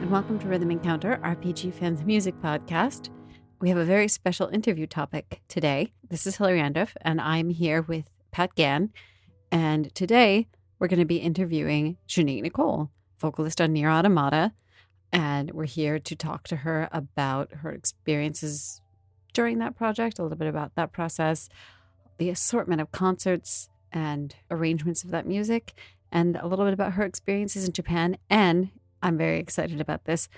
and welcome to Rhythm Encounter, RPG Fans Music Podcast. We have a very special interview topic today. This is Hilary and Andreff, and I'm here with Pat Gann. And today, we're going to be interviewing J'Nique Nicole, vocalist on NieR Automata. And we're here to talk to her about her experiences during that project, a little bit about that process, the assortment of concerts and arrangements of that music, and a little bit about her experiences in Japan. And I'm very excited about this,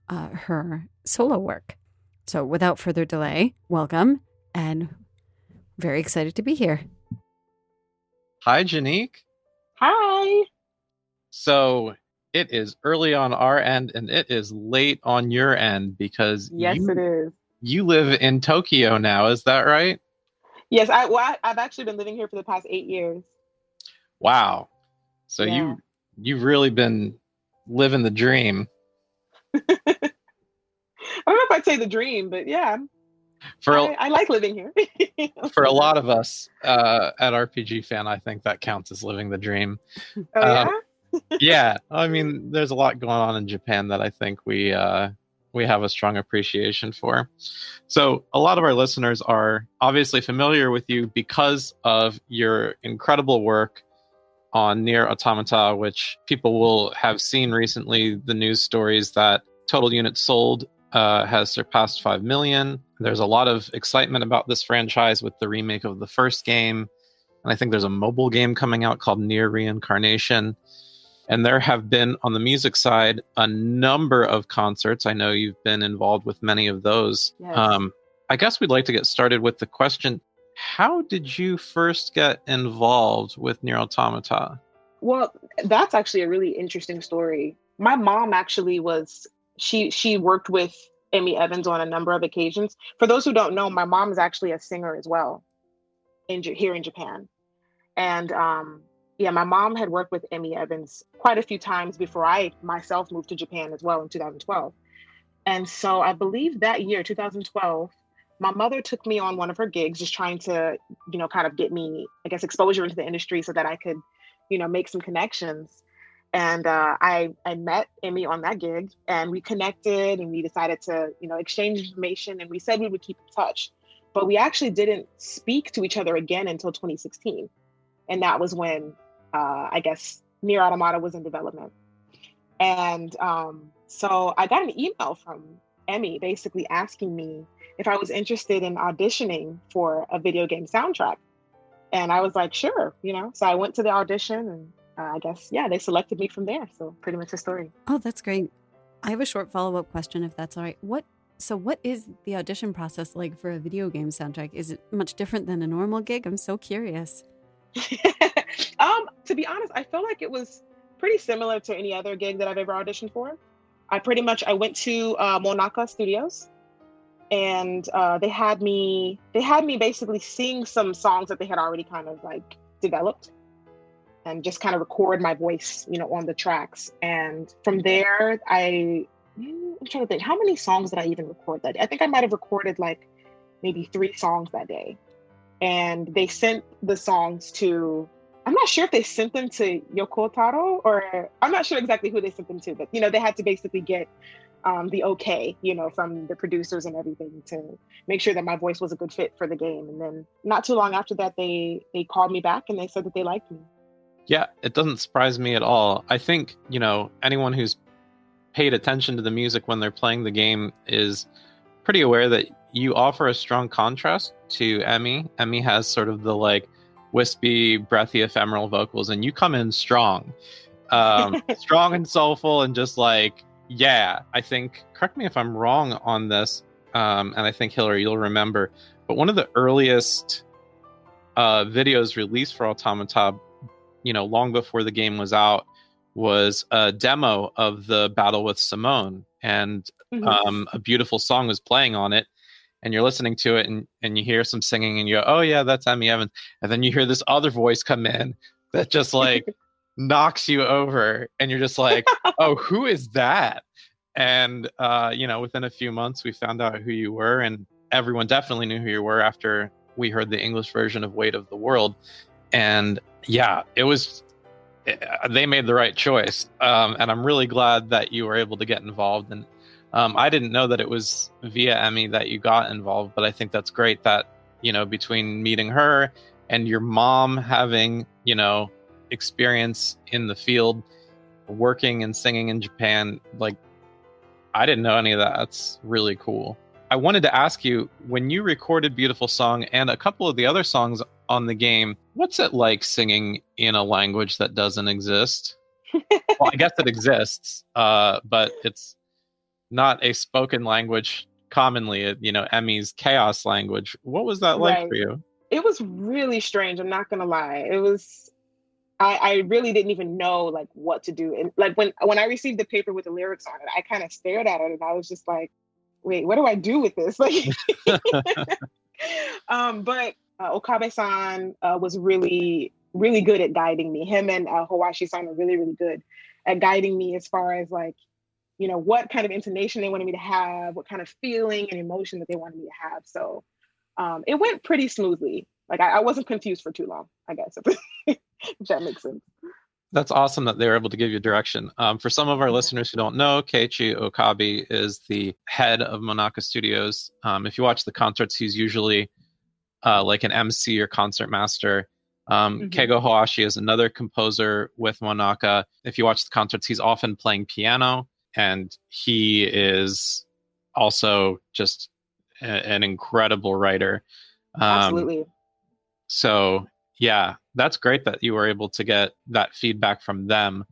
her solo work. So without further delay, welcome, and very excited to be here. Hi, J'Nique. Hi. So it is early on our end, and it is late on your end because it is. You live in Tokyo now, is that right? Yes, I've actually been living here for the past 8 years. Wow. So Yeah. you've really been living the dream. I don't know if I'd say the dream, but yeah, I like living here. For a lot of us at RPG Fan, I think that counts as living the dream. Oh, yeah? Yeah, I mean, there's a lot going on in Japan that I think we have a strong appreciation for. So a lot of our listeners are obviously familiar with you because of your incredible work on NieR Automata, which people will have seen recently, the news stories that total units sold has surpassed 5 million. There's a lot of excitement about this franchise with the remake of the first game. And I think there's a mobile game coming out called NieR Reincarnation. And there have been, on the music side, a number of concerts. I know you've been involved with many of those. Yes. I guess we'd like to get started with the question, how did you first get involved with NieR Automata? Well, that's actually a really interesting story. My mom actually she worked with Amy Evans on a number of occasions. For those who don't know, my mom is actually a singer as well here in Japan. And my mom had worked with Amy Evans quite a few times before I myself moved to Japan as well in 2012. And so I believe that year, 2012, my mother took me on one of her gigs, just trying to, kind of get me, I guess, exposure into the industry so that I could, make some connections. And I met Amy on that gig, and we connected, and we decided to, exchange information, and we said we would keep in touch. But we actually didn't speak to each other again until 2016. And that was when, I guess, NieR Automata was in development. And so I got an email from Emmy basically asking me if I was interested in auditioning for a video game soundtrack. And I was like, sure, So I went to the audition, and I guess, they selected me from there. So pretty much the story. Oh, that's great. I have a short follow-up question, if that's all right. What is the audition process like for a video game soundtrack? Is it much different than a normal gig? I'm so curious. To be honest, I feel like it was pretty similar to any other gig that I've ever auditioned for. I went to Monaka Studios, and they had me basically sing some songs that they had already kind of like developed, and just kind of record my voice, on the tracks. And from there, I'm trying to think, how many songs did I even record that day? I think I might have recorded like maybe 3 songs that day. And they sent the songs to, I'm not sure if they sent them to Yoko Taro, or I'm not sure exactly who they sent them to, but, they had to basically get the okay, from the producers and everything to make sure that my voice was a good fit for the game. And then not too long after that, they called me back and they said that they liked me. Yeah, it doesn't surprise me at all. I think, anyone who's paid attention to the music when they're playing the game is pretty aware that you offer a strong contrast to Emmy. Emmy has sort of the like wispy, breathy, ephemeral vocals, and you come in strong. Strong and soulful, and just like, I think, correct me if I'm wrong on this, and I think, Hilary, you'll remember, but one of the earliest videos released for Automata, long before the game was out, was a demo of the battle with Simone, and a beautiful song was playing on it, and you're listening to it, and you hear some singing, and you go, oh yeah, that's Emmy Evans, and then you hear this other voice come in that just like knocks you over, and you're just like, oh, who is that? And within a few months we found out who you were, and everyone definitely knew who you were after we heard the English version of Weight of the World. And it was they made the right choice. And I'm really glad that you were able to get involved. And I didn't know that it was via Emmy that you got involved, but I think that's great that, between meeting her and your mom having, experience in the field, working and singing in Japan, like, I didn't know any of that. That's really cool. I wanted to ask you, when you recorded Beautiful Song and a couple of the other songs on the game, what's it like singing in a language that doesn't exist? Well, I guess it exists, but it's not a spoken language commonly, Emmy's chaos language. What was that like for you? It was really strange. I'm not going to lie. It was, I really didn't even know like what to do. And like when I received the paper with the lyrics on it, I kind of stared at it and I was just like, wait, what do I do with this? Like, but Okabe-san was really, really good at guiding me. Him and Hawashi-san are really, really good at guiding me as far as like, what kind of intonation they wanted me to have, what kind of feeling and emotion that they wanted me to have. So it went pretty smoothly. Like I wasn't confused for too long, I guess, if that makes sense. That's awesome that they were able to give you direction. For some of our listeners who don't know, Keiichi Okabe is the head of Monaka Studios. If you watch the concerts, he's usually like an MC or concert master. Keigo Hawashi is another composer with Monaka. If you watch the concerts, he's often playing piano, and he is also just an incredible writer. Absolutely. So yeah, that's great that you were able to get that feedback from them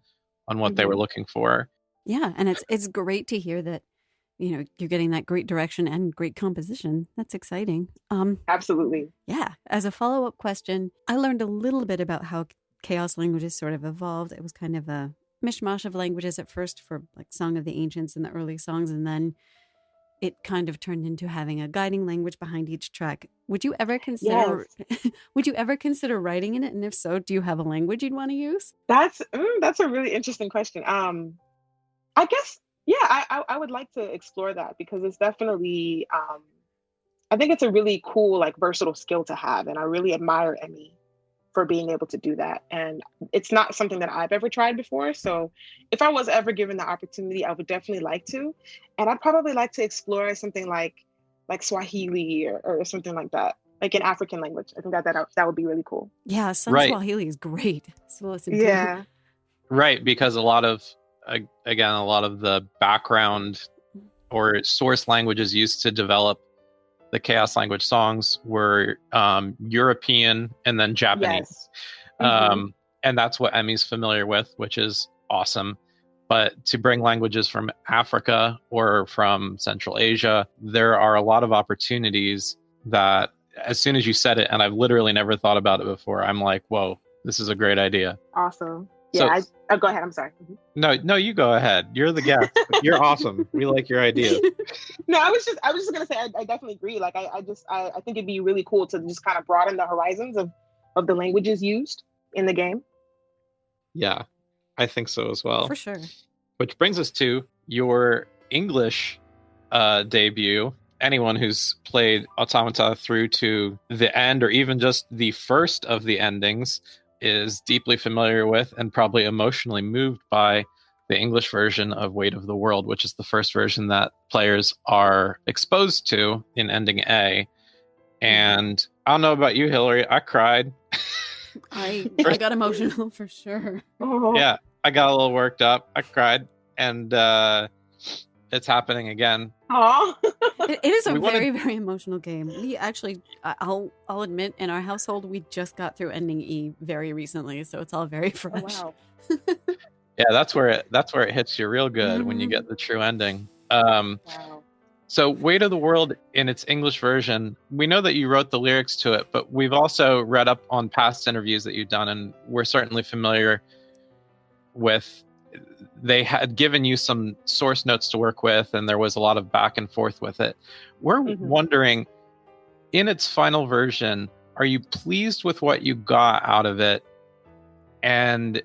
on what they were looking for. Yeah, and it's great to hear that, you're getting that great direction and great composition. That's exciting. Absolutely. Yeah. As a follow-up question, I learned a little bit about how chaos languages sort of evolved. It was kind of a mishmash of languages at first for like Song of the Ancients and the early songs, and then it kind of turned into having a guiding language behind each track. Would you ever consider writing in it? And if so, do you have a language you'd want to use? That's a really interesting question. I guess, yeah, I would like to explore that because it's definitely, I think it's a really cool, like versatile skill to have. And I really admire Emmy for being able to do that. And it's not something that I've ever tried before. So if I was ever given the opportunity, I would definitely like to. And I'd probably like to explore something like Swahili or something like that, like an African language. I think that would be really cool. Yeah, some Swahili is great. So listen to it. Right, because a lot of the background or source languages used to develop the chaos language songs were European and then Japanese. Yes. And that's what Emmy's familiar with, which is awesome. But to bring languages from Africa or from Central Asia, there are a lot of opportunities that as soon as you said it, and I've literally never thought about it before, I'm like, whoa, this is a great idea. Awesome. Yeah, so, go ahead. I'm sorry. No, you go ahead. You're the guest. You're awesome. We like your idea. No, I was just gonna say I definitely agree. Like I think it'd be really cool to just kind of broaden the horizons of the languages used in the game. Yeah, I think so as well. For sure. Which brings us to your English debut. Anyone who's played Automata through to the end, or even just the first of the endings, is deeply familiar with and probably emotionally moved by the English version of Weight of the World, which is the first version that players are exposed to in ending A. And I don't know about you, Hilary, I cried. I got emotional for sure. Yeah, I got a little worked up. I cried, and it's happening again. Aww. It is a very, very emotional game. We actually, I'll admit, in our household, we just got through ending E very recently, so it's all very fresh. Oh, wow. Yeah, that's where it hits you real good when you get the true ending. Wow. So Weight of the World in its English version, we know that you wrote the lyrics to it, but we've also read up on past interviews that you've done, and we're certainly familiar with. They had given you some source notes to work with, and there was a lot of back and forth with it. We're wondering, in its final version, are you pleased with what you got out of it? And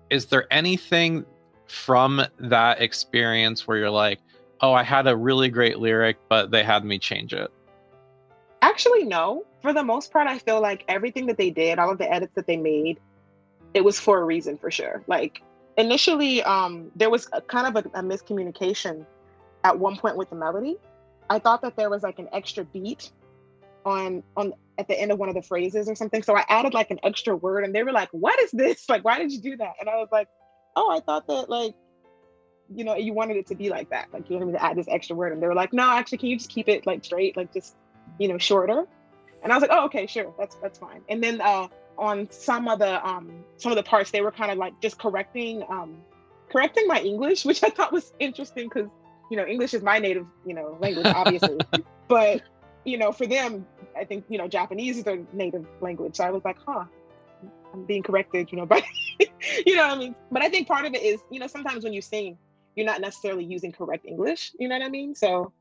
is there anything from that experience where you're like, oh, I had a really great lyric, but they had me change it? Actually, no. For the most part, I feel like everything that they did, all of the edits that they made, it was for a reason for sure. Like initially, there was a kind of a miscommunication at one point with the melody. I thought that there was like an extra beat on at the end of one of the phrases or something. So I added like an extra word, and they were like, "What is this? Like, why did you do that?" And I was like, "Oh, I thought that like, you know, you wanted it to be like that. Like you wanted me to add this extra word." And they were like, "No, actually, can you just keep it like straight, like just, you know, shorter?" And I was like, "Oh, okay, sure, that's fine." And then on some of the parts, they were kind of like just correcting my English, which I thought was interesting because, you know, English is my native, you know, language, obviously. But, you know, for them, I think, you know, Japanese is their native language. So I was like, huh, I'm being corrected, you know, but you know what I mean? But I think part of it is, you know, sometimes when you sing, you're not necessarily using correct English, you know what I mean? So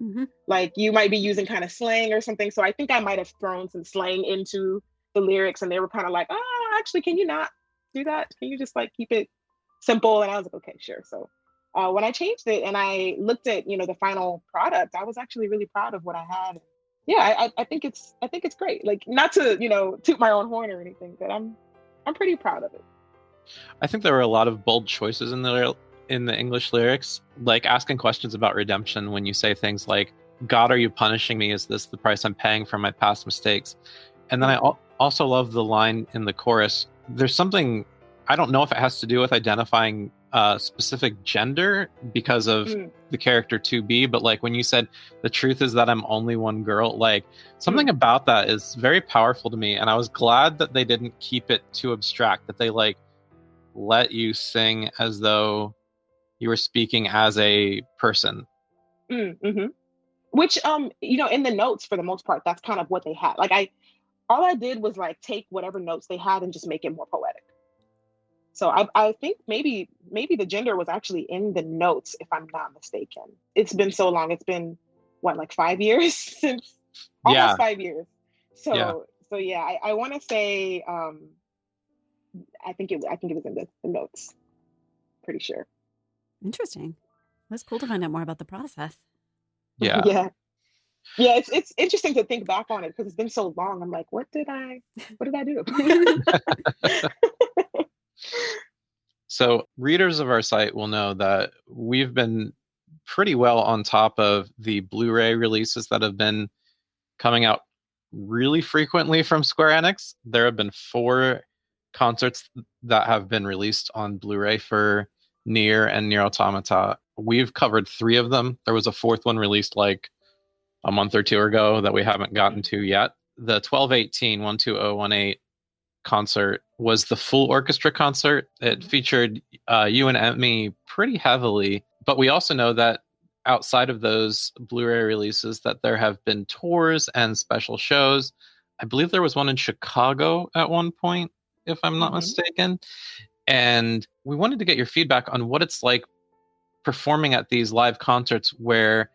like you might be using kind of slang or something. So I think I might have thrown some slang into the lyrics, and they were kind of like, "Oh, actually, can you not do that? Can you just like keep it simple?" And I was like, "Okay, sure." So when I changed it and I looked at, you know, the final product, I was actually really proud of what I had. Yeah, I think it's great. Like, not to, you know, toot my own horn or anything, but I'm pretty proud of it. I think there were a lot of bold choices in the English lyrics, like asking questions about redemption when you say things like, "God, are you punishing me? Is this the price I'm paying for my past mistakes?" And then I also love the line in the chorus. There's something, I don't know if it has to do with identifying specific gender because of the character 2B, but like when you said, "The truth is that I'm only one girl," like something about that is very powerful to me. And I was glad that they didn't keep it too abstract, that they like let you sing as though you were speaking as a person. Which, you know, in the notes, for the most part, that's kind of what they had. Like all I did was like take whatever notes they had and just make it more poetic. So I think maybe the gender was actually in the notes, if I'm not mistaken. It's been so long. It's been what, like 5 years since, almost 5 years. So yeah, I want to say, I think it was in the notes. Pretty sure. Interesting. That's cool to find out more about the process. Yeah. Yeah, it's interesting to think back on it because it's been so long. I'm like, what did I do? So readers of our site will know that we've been pretty well on top of the Blu-ray releases that have been coming out really frequently from Square Enix. There have been 4 concerts that have been released on Blu-ray for NieR and NieR Automata. We've covered 3 of them. There was a 4th one released like a month or 2 ago that we haven't gotten to yet. The 12/18/12018 concert was the full orchestra concert. It featured you and Emmy pretty heavily, but we also know that outside of those Blu-ray releases that there have been tours and special shows. I believe there was one in Chicago at one point, if I'm not mistaken. And we wanted to get your feedback on what it's like performing at these live concerts where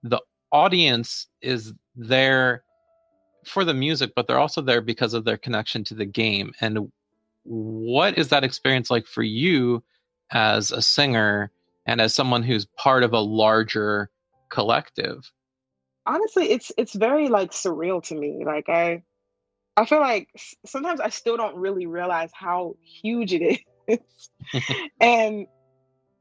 the audience is there for the music, but they're also there because of their connection to the game. And what is that experience like for you as a singer and as someone who's part of a larger collective? Honestly, it's very like surreal to me. Like I feel like sometimes I still don't really realize how huge it is. And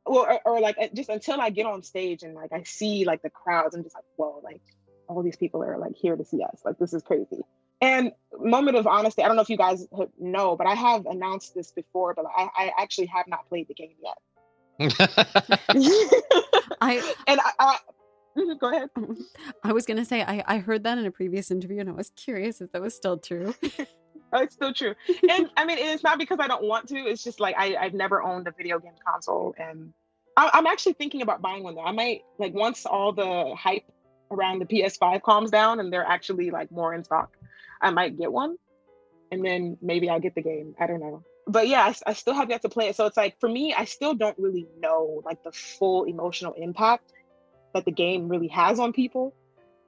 well, or like just until I get on stage and like I see like the crowds, I'm just like, whoa, like all these people are like here to see us. Like this is crazy. And moment of honesty, I don't know if you guys know, but I have announced this before, but I actually have not played the game yet. Go ahead. I was going to say, I heard that in a previous interview and I was curious if that was still true. Oh, it's still true. And I mean, it's not because I don't want to. It's just like I've never owned a video game console. And I'm actually thinking about buying one though. I might, like, once all the hype around the PS5 calms down and they're actually like more in stock, I might get one. And then maybe I'll get the game. I don't know. But yeah, I still have yet to play it. So it's like, for me, I still don't really know like the full emotional impact that the game really has on people.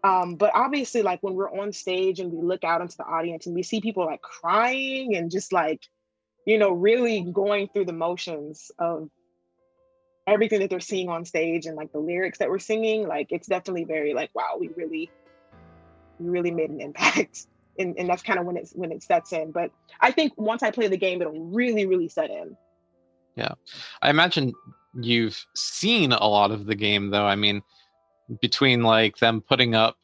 But obviously, like when we're on stage and we look out into the audience and we see people like crying and just like, you know, really going through the motions of everything that they're seeing on stage and like the lyrics that we're singing, like it's definitely very like, wow, we really made an impact and that's kind of when it sets in. But I think once I play the game, it'll really, really set in. Yeah. I imagine you've seen a lot of the game, though. I mean, between like them putting up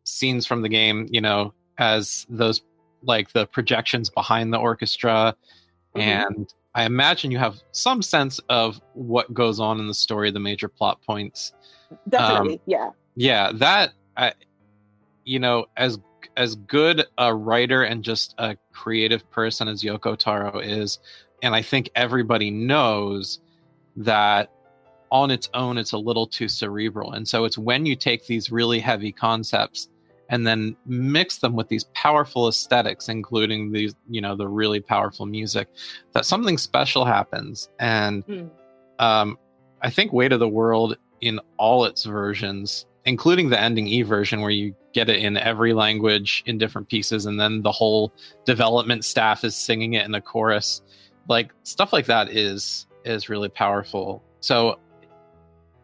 scenes from the game, you know, as those like the projections behind the orchestra, and I imagine you have some sense of what goes on in the story, the major plot points. Definitely, yeah. Yeah, that you know, as good a writer and just a creative person as Yoko Taro is, and I think everybody knows that on its own it's a little too cerebral. And so it's when you take these really heavy concepts and then mix them with these powerful aesthetics, including these, you know, the really powerful music, that something special happens. And I think Weight of the World in all its versions, including the ending E version where you get it in every language in different pieces, and then the whole development staff is singing it in a chorus, like stuff like that is really powerful. So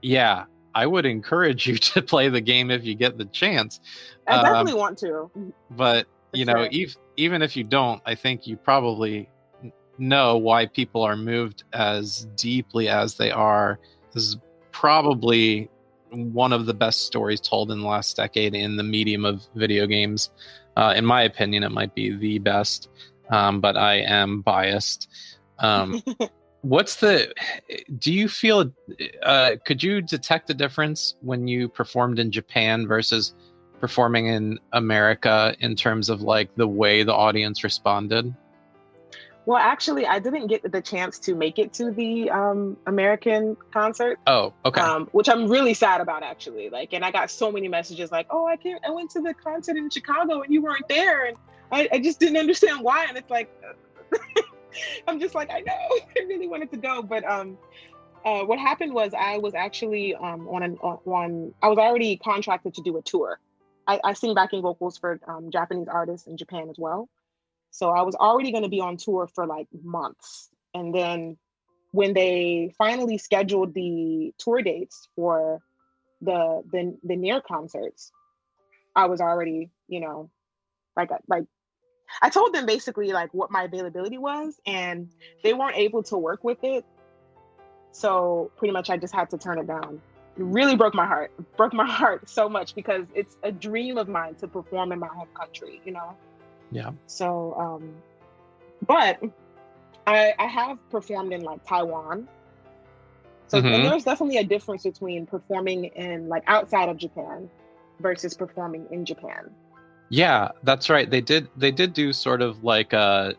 yeah, I would encourage you to play the game if you get the chance. I definitely want to. But, you know, even if you don't, I think you probably know why people are moved as deeply as they are. This is probably one of the best stories told in the last decade in the medium of video games. In my opinion, it might be the best, but I am biased. Do you feel, could you detect a difference when you performed in Japan versus performing in America in terms of like the way the audience responded? Well, actually, I didn't get the chance to make it to the American concert. Oh, okay. Which I'm really sad about, actually. Like, and I got so many messages like, "Oh, I went to the concert in Chicago and you weren't there, and I just didn't understand why." And it's like, I'm just like, I know, I really wanted to go, but what happened was I was actually I was already contracted to do a tour. I sing backing vocals for Japanese artists in Japan as well. So I was already going to be on tour for like months. And then when they finally scheduled the tour dates for the NieR concerts, I was already, you know, like I told them basically like what my availability was, and they weren't able to work with it. So pretty much I just had to turn it down. It really broke my heart. It broke my heart so much because it's a dream of mine to perform in my home country, you know? Yeah. So, but I have performed in like Taiwan. So and there's definitely a difference between performing in like outside of Japan versus performing in Japan. Yeah, that's right. They did do sort of like an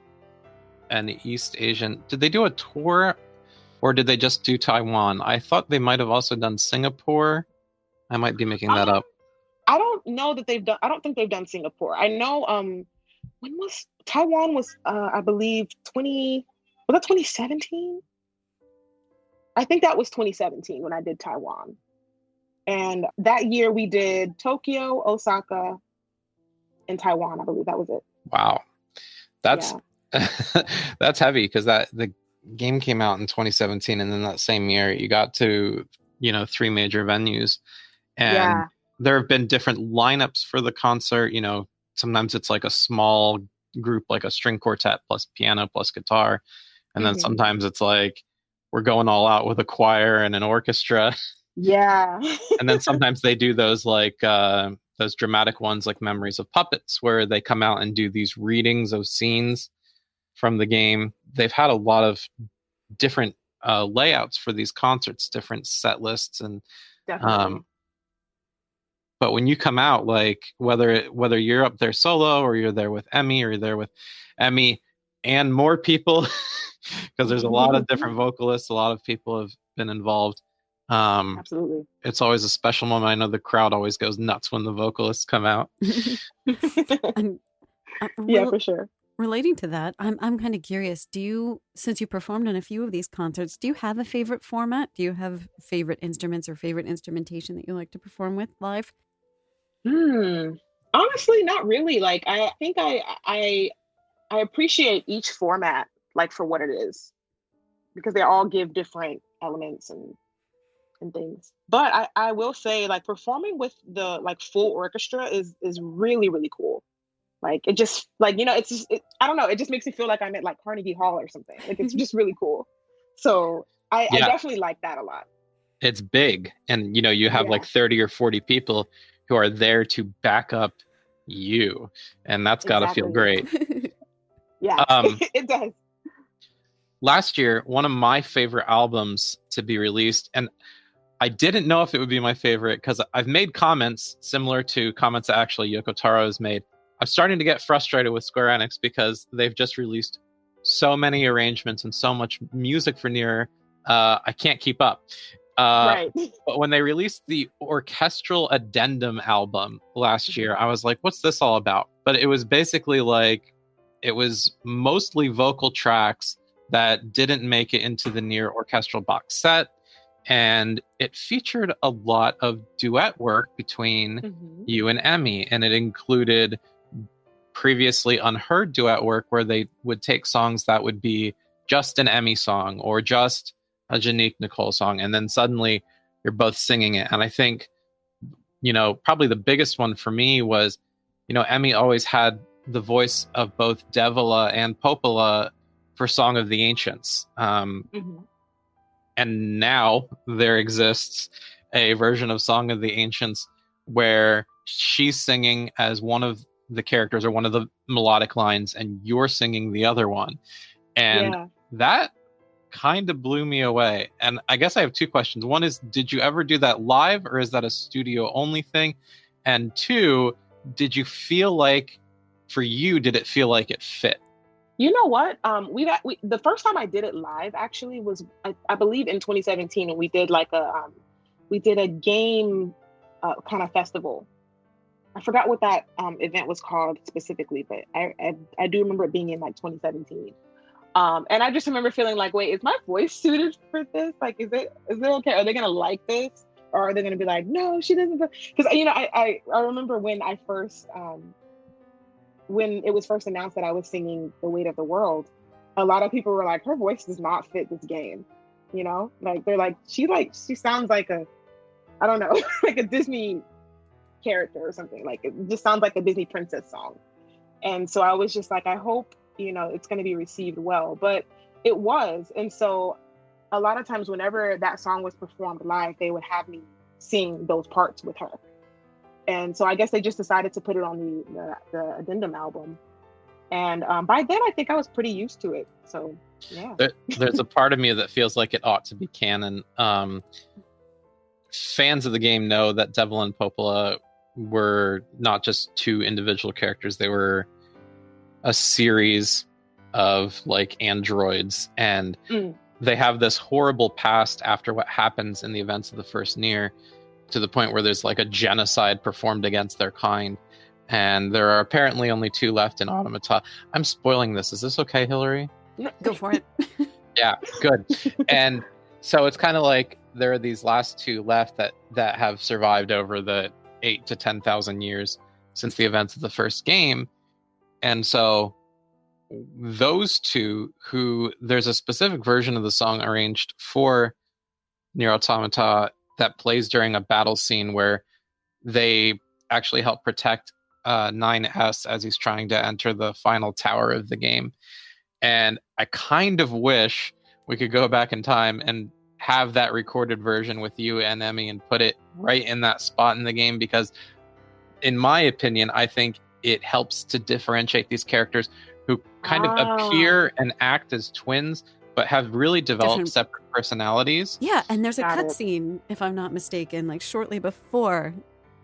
East Asian. Did they do a tour, or did they just do Taiwan? I thought they might have also done Singapore. I might be making that up. I don't know that they've done. I don't think they've done Singapore. I know. When was Taiwan? Was I believe 2017? I think that was 2017 when I did Taiwan. And that year we did Tokyo, Osaka, and Taiwan. I believe that was it. Wow. That's that's heavy, because the game came out in 2017, and then that same year you got to, you know, 3 major venues. And there have been different lineups for the concert. You know, sometimes it's like a small group, like a string quartet plus piano plus guitar. And then sometimes it's like, we're going all out with a choir and an orchestra. Yeah. And then sometimes they do those like those dramatic ones like Memories of Puppets, where they come out and do these readings of scenes from the game. They've had a lot of different layouts for these concerts, different set lists, and but when you come out, like whether you're up there solo or you're there with Emmy or you're there with Emmy and more people, because there's a lot of different vocalists, a lot of people have been involved. Absolutely. It's always a special moment. I know the crowd always goes nuts when the vocalists come out. And, for sure. Relating to that, I'm kind of curious. Since you performed in a few of these concerts, do you have a favorite format? Do you have favorite instruments or favorite instrumentation that you like to perform with live? Honestly, not really. Like, I think I appreciate each format like for what it is, because they all give different elements and things. But I will say, like, performing with the like full orchestra is really, really cool. Like it just like, it's just, I don't know, it just makes me feel like I'm at like Carnegie Hall or something. Like it's just really cool. So I definitely like that a lot. It's big, and you have like 30 or 40 people who are there to back up you, and that's got to feel great. Yeah. It does. Last year, one of my favorite albums to be released, and I didn't know if it would be my favorite because I've made comments similar to comments that actually Yoko Taro has made. I'm starting to get frustrated with Square Enix because they've just released so many arrangements and so much music for NieR. I can't keep up. Right. But when they released the Orchestral Addendum album last year, I was like, what's this all about? But it was basically like, it was mostly vocal tracks that didn't make it into the NieR Orchestral box set. And it featured a lot of duet work between you and Emmy. And it included previously unheard duet work where they would take songs that would be just an Emmy song or just a J'Nique Nicole song, and then suddenly you're both singing it. And I think, probably the biggest one for me was, Emmy always had the voice of both Devola and Popola for Song of the Ancients. And now there exists a version of Song of the Ancients where she's singing as one of the characters or one of the melodic lines, and you're singing the other one. And that kind of blew me away. And I guess I have two questions. One is, did you ever do that live, or is that a studio only thing? And two, did you feel like, for you, did it feel like it fit? You know what? We the first time I did it live actually was I believe in 2017, and we did like a game kind of festival. I forgot what that event was called specifically, but I do remember it being in like 2017. And I just remember feeling like, wait, is my voice suited for this? Like, is it okay? Are they gonna like this, or are they gonna be like, no, she doesn't? Because I remember when I first when it was first announced that I was singing "The Weight of the World," a lot of people were like, her voice does not fit this game. Like they're like, she sounds like I don't know, like a Disney character or something. Like it just sounds like a Disney princess song. And so I was just like, I hope it's going to be received well, but it was. And so a lot of times whenever that song was performed live, they would have me sing those parts with her. And so I guess they just decided to put it on the Addendum album. And by then I think I was pretty used to it. So yeah. There's a part of me that feels like it ought to be canon. Fans of the game know that Devil and Popola were not just two individual characters. They were a series of like androids, and they have this horrible past after what happens in the events of the first NieR, to the point where there's like a genocide performed against their kind, and there are apparently only two left in Automata. I'm spoiling this. Is this okay, Hilary? Go for it. Yeah, good. And so it's kind of like there are these last two left that have survived over the 8,000 to 10,000 years since the events of the first game. And so those two, who there's a specific version of the song arranged for NieR Automata that plays during a battle scene where they actually help protect 9S as he's trying to enter the final tower of the game. And I kind of wish we could go back in time and have that recorded version with you and Emmy and put it right in that spot in the game, because in my opinion, I think it helps to differentiate these characters who kind of appear and act as twins, but have really developed separate personalities. Yeah, and there's a cutscene, if I'm not mistaken, like shortly before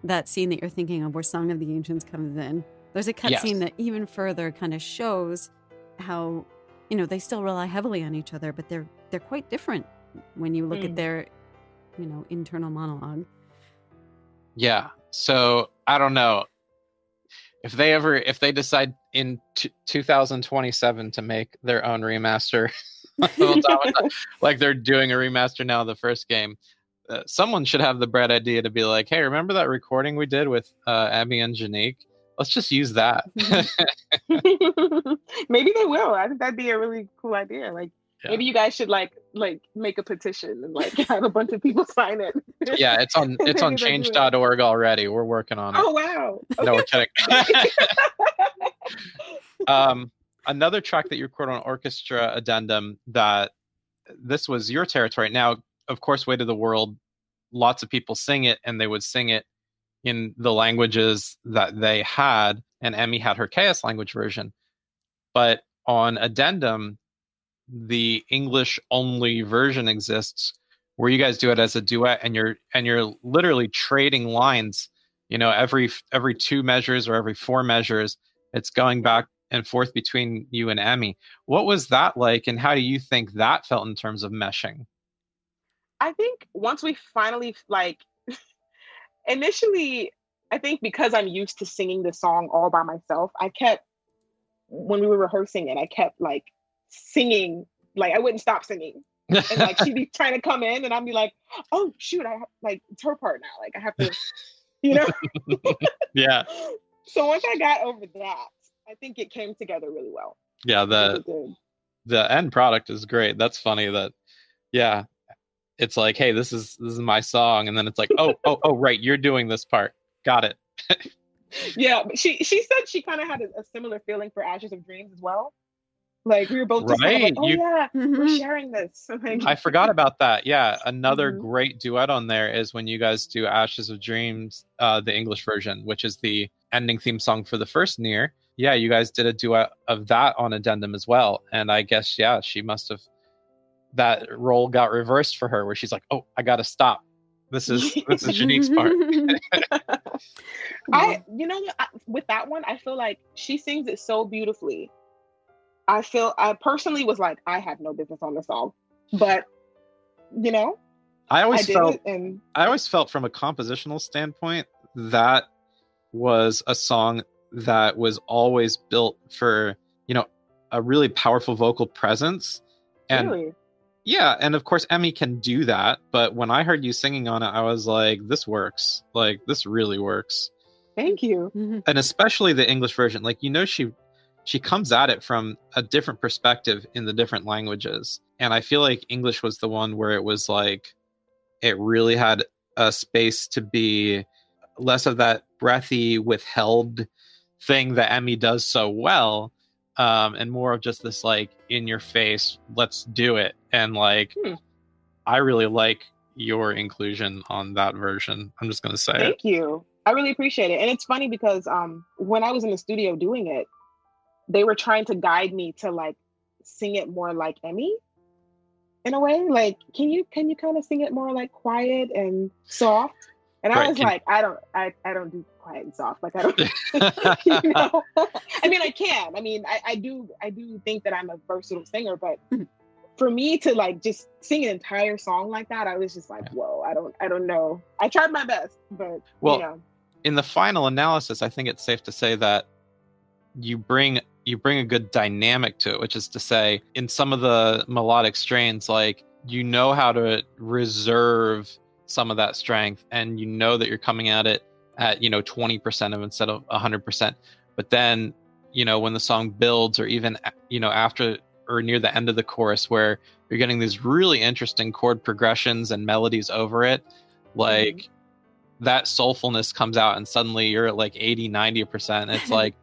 that scene that you're thinking of where Song of the Ancients comes in. There's a cutscene that even further kind of shows how, they still rely heavily on each other, but they're quite different when you look at their, internal monologue. Yeah. So I don't know if they decide in 2027 to make their own remaster, like they're doing a remaster now of the first game. Someone should have the bright idea to be like, hey, remember that recording we did with Abby and J'Nique? Let's just use that. Maybe they will. I think that'd be a really cool idea. Like, Maybe you guys should like make a petition and like have a bunch of people sign it. Yeah, it's on change.org already. We're working on it. Oh wow. Okay. No, we're kidding. Another track that you recorded on Orchestra Addendum, that this was your territory. Now, of course, Weight of the World, lots of people sing it, and they would sing it in the languages that they had, and Emmy had her Chaos language version. But on Addendum, the English only version exists, where you guys do it as a duet, and you're literally trading lines. You know, every 2 measures or every 4 measures, it's going back and forth between you and Emmy. What was that like, and how do you think that felt in terms of meshing? I think once we finally initially, I think because I'm used to singing the song all by myself, when we were rehearsing it, I kept like singing, like I wouldn't stop singing. And like she'd be trying to come in and I'd be like, oh shoot, it's her part now. Like I have to, you know? Yeah. So once I got over that, I think it came together really well. Yeah, the end product is great. That's funny that, yeah, it's like, hey, this is my song, and then it's like, oh, right, you're doing this part. Got it. Yeah, but she said she kind of had a similar feeling for Ashes of Dreams as well. Like we were both just kind of like, oh yeah, we're sharing this. I forgot about that. Yeah, another great duet on there is when you guys do Ashes of Dreams, the English version, which is the ending theme song for the first NieR. Yeah, you guys did a duet of that on Addendum as well. And I guess, yeah, she must have, that role got reversed for her, where she's like, oh, I gotta stop. This is J'Nique's part. You know what, with that one, I feel like she sings it so beautifully. I personally was like, I had no business on the song, but you know, I always felt from a compositional standpoint, that was a song that was always built for, you know, a really powerful vocal presence. And really? Yeah, and of course Emmy can do that, but when I heard you singing on it, I was like, this works. Like, this really works. Thank you. And especially the English version, like, you know, she comes at it from a different perspective in the different languages. And I feel like English was the one where it was like, it really had a space to be less of that breathy, withheld thing that Emmy does so well, and more of just this like in your face, let's do it. And like, I really like your inclusion on that version. I'm just going to say Thank you. I really appreciate it. And it's funny because when I was in the studio doing it, they were trying to guide me to like sing it more like Emmy in a way. Like, can you kind of sing it more like quiet and soft? And I was like, I don't do quiet and soft. Like I don't, you know. I mean, I can. I mean, I do think that I'm a versatile singer, but for me to like just sing an entire song like that, I was just like, whoa, I don't know. I tried my best, but you know. In the final analysis, I think it's safe to say that you bring a good dynamic to it, which is to say, in some of the melodic strains, like, you know how to reserve some of that strength, and you know that you're coming at it at, you know, 20% of instead of 100%. But then, you know, when the song builds, or even, you know, after or near the end of the chorus, where you're getting these really interesting chord progressions and melodies over it, like that soulfulness comes out, and suddenly you're at like 80-90%. It's like,